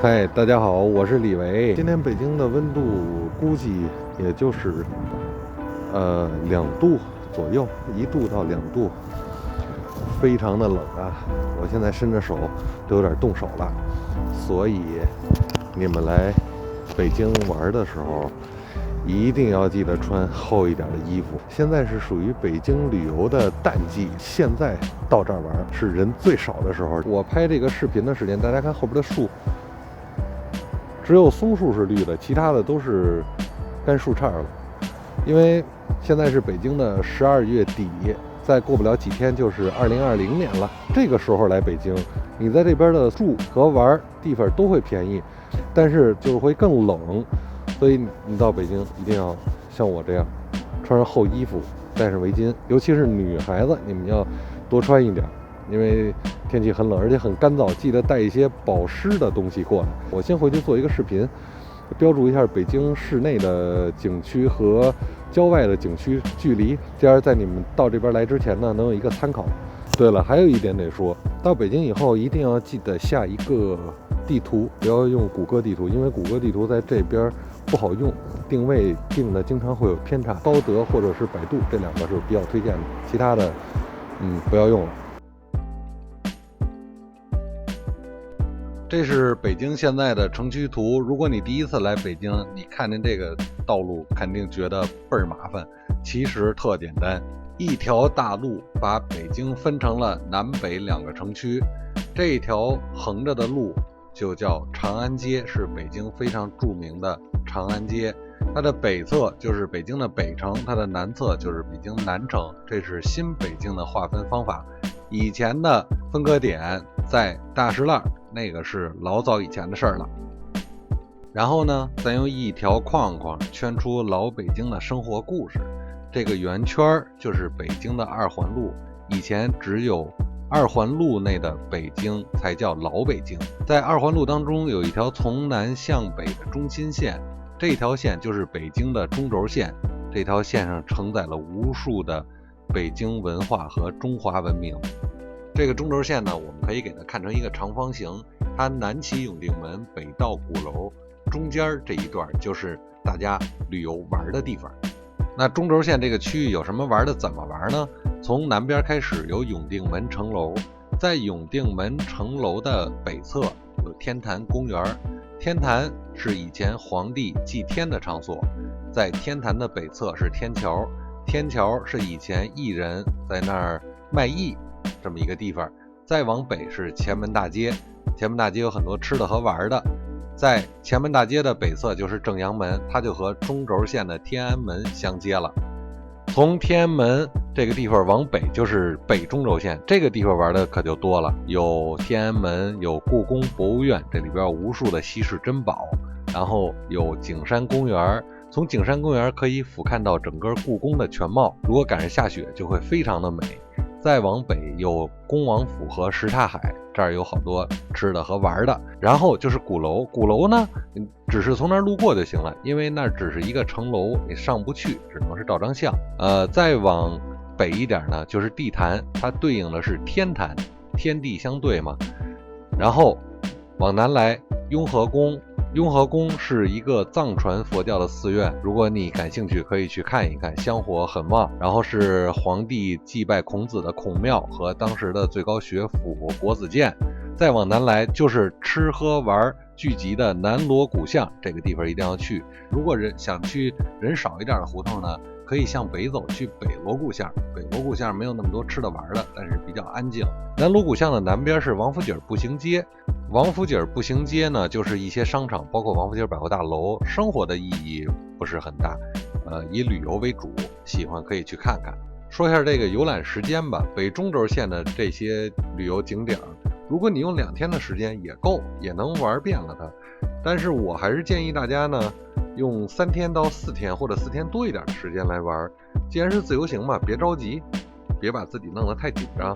嗨，大家好，我是李维。今天北京的温度估计也就是2度左右，1度到2度，非常的冷啊！我现在伸着手都有点冻手了，所以你们来北京玩的时候，一定要记得穿厚一点的衣服。现在是属于北京旅游的淡季，现在到这儿玩是人最少的时候。我拍这个视频的时间，大家看后边的树。只有松树是绿的，其他的都是干树杈了。因为现在是北京的12月底，再过不了几天就是2020年了。这个时候来北京，你在这边的住和玩地方都会便宜，但是就是会更冷。所以你到北京一定要像我这样，穿上厚衣服，戴上围巾，尤其是女孩子，你们要多穿一点。因为天气很冷，而且很干燥，记得带一些保湿的东西过来。我先回去做一个视频，标注一下北京市内的景区和郊外的景区距离，这样在你们到这边来之前呢，能有一个参考。对了，还有一点得说，到北京以后一定要记得下一个地图，不要用谷歌地图，因为谷歌地图在这边不好用，定位定的经常会有偏差。高德或者是百度这2个是比较推荐的，其他的不要用了。这是北京现在的城区图。如果你第一次来北京，你看见这个道路肯定觉得倍儿麻烦，其实特简单，一条大路把北京分成了南北2个城区。这一条横着的路就叫长安街，是北京非常著名的长安街。它的北侧就是北京的北城，它的南侧就是北京南城，这是新北京的划分方法。以前的分割点在大石栏，那个是老早以前的事儿了。然后呢，再用一条框框圈出老北京的生活故事。这个圆圈就是北京的2环路，以前只有2环路内的北京才叫老北京。在2环路当中有一条从南向北的中心线，这条线就是北京的中轴线。这条线上承载了无数的北京文化和中华文明。这个中轴线呢，我们可以给它看成一个长方形，它南起永定门，北到鼓楼，中间这一段就是大家旅游玩的地方。那中轴线这个区域有什么玩的，怎么玩呢？从南边开始有永定门城楼，在永定门城楼的北侧有天坛公园。天坛是以前皇帝祭天的场所，在天坛的北侧是天桥，天桥是以前艺人在那儿卖艺这么一个地方。再往北是前门大街，前门大街有很多吃的和玩的。在前门大街的北侧就是正阳门，它就和中轴线的天安门相接了。从天安门这个地方往北就是北中轴线，这个地方玩的可就多了，有天安门，有故宫博物院，这里边有无数的稀世珍宝，然后有景山公园，从景山公园可以俯瞰到整个故宫的全貌，如果赶上下雪就会非常的美。再往北有恭王府和什刹海，这儿有好多吃的和玩的。然后就是鼓楼，鼓楼呢只是从那儿路过就行了，因为那只是一个城楼，你上不去，只能是照张相。再往北一点呢就是地坛，它对应的是天坛，天地相对嘛。然后往南来雍和宫，雍和宫是一个藏传佛教的寺院，如果你感兴趣可以去看一看，香火很旺。然后是皇帝祭拜孔子的孔庙和当时的最高学府国子监。再往南来就是吃喝玩聚集的南锣鼓巷，这个地方一定要去。如果想去人少一点的胡同呢，可以向北走去北锣鼓巷。北锣鼓巷没有那么多吃的玩的，但是比较安静。南锣鼓巷的南边是王府井步行街，王府井步行街呢就是一些商场，包括王府井百货大楼，生活的意义不是很大，以旅游为主，喜欢可以去看看。说一下这个游览时间吧，北中轴线的这些旅游景点，如果你用2天的时间也够，也能玩遍了它。但是我还是建议大家呢，用3天到4天或者4天多一点的时间来玩。既然是自由行嘛，别着急，别把自己弄得太紧张，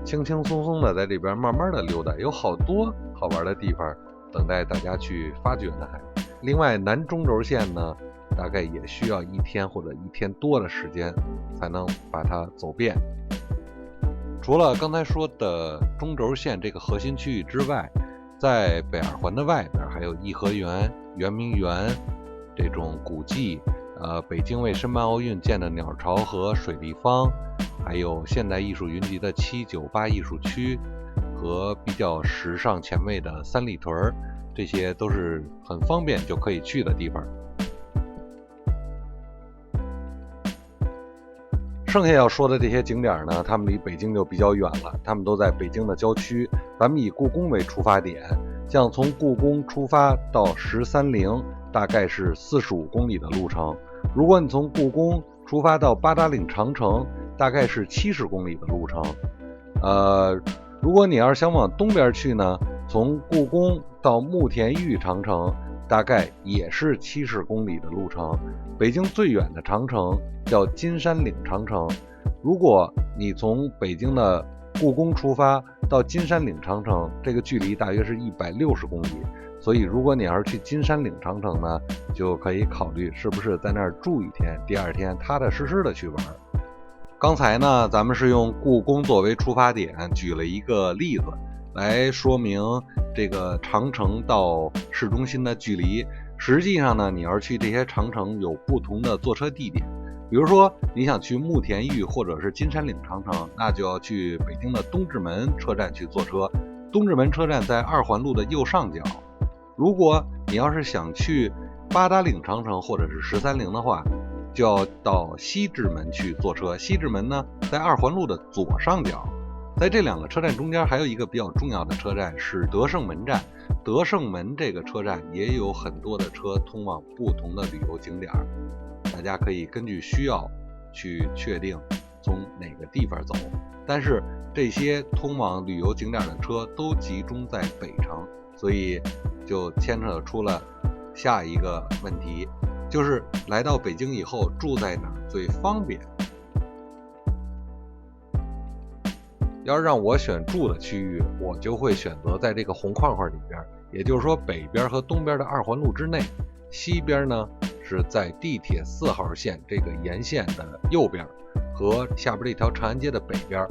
轻轻松松的在这边慢慢的溜达，有好多好玩的地方等待大家去发掘呢。另外南中轴线呢，大概也需要1天或者1天多的时间才能把它走遍。除了刚才说的中轴线这个核心区域之外，在北二环的外边还有颐和园、圆明园这种古迹，北京为申办奥运建的鸟巢和水立方，还有现代艺术云集的798艺术区和比较时尚前卫的三里屯，这些都是很方便就可以去的地方。剩下要说的这些景点呢，他们离北京就比较远了，他们都在北京的郊区。咱们以故宫为出发点，像从故宫出发到13陵，大概是45公里的路程。如果你从故宫出发到八达岭长城，大概是70公里的路程。如果你要是想往东边去呢，从故宫到慕田峪长城，大概也是70公里的路程。北京最远的长城叫金山岭长城，如果你从北京的故宫出发到金山岭长城，这个距离大约是160公里。所以如果你要是去金山岭长城呢，就可以考虑是不是在那儿住一天，第二天踏踏实实的去玩。刚才呢，咱们是用故宫作为出发点，举了一个例子来说明这个长城到市中心的距离。实际上呢，你要是去这些长城有不同的坐车地点，比如说你想去慕田峪或者是金山岭长城，那就要去北京的东直门车站去坐车。东直门车站在2环路的右上角。如果你要是想去八达岭长城或者是13陵的话，就要到西直门去坐车。西直门呢，在2环路的左上角。在这2个车站中间还有一个比较重要的车站是德胜门站。德胜门这个车站也有很多的车通往不同的旅游景点，大家可以根据需要去确定从哪个地方走。但是这些通往旅游景点的车都集中在北城，所以就牵扯出了下一个问题，就是来到北京以后住在哪儿最方便。要是让我选住的区域，我就会选择在这个红框框里边，也就是说北边和东边的2环路之内，西边呢是在地铁4号线这个沿线的右边和下边这条长安街的北边。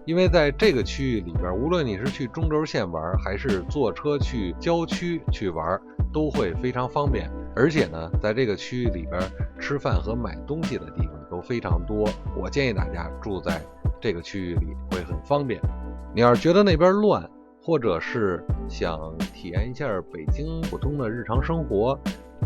因为在这个区域里边，无论你是去中轴线玩还是坐车去郊区去玩，都会非常方便。而且呢，在这个区域里边吃饭和买东西的地方都非常多，我建议大家住在这个区域里会很方便。你要是觉得那边乱，或者是想体验一下北京普通的日常生活，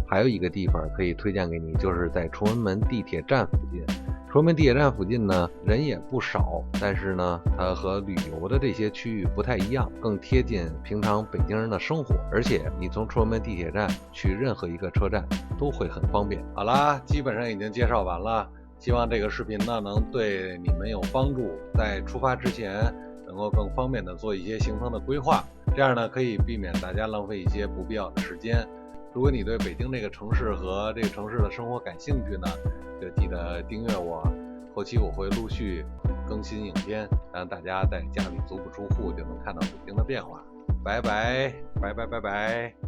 还有一个地方可以推荐给你，就是在崇文门地铁站附近。崇文门地铁站附近呢，人也不少，但是呢，它和旅游的这些区域不太一样，更贴近平常北京人的生活。而且你从崇文门地铁站去任何一个车站都会很方便。好啦，基本上已经介绍完了，希望这个视频呢能对你们有帮助，在出发之前能够更方便的做一些行程的规划，这样呢可以避免大家浪费一些不必要的时间。如果你对北京这个城市和这个城市的生活感兴趣呢，就记得订阅我，后期我会陆续更新影片，让大家在家里足不出户就能看到北京的变化。拜拜拜拜拜拜。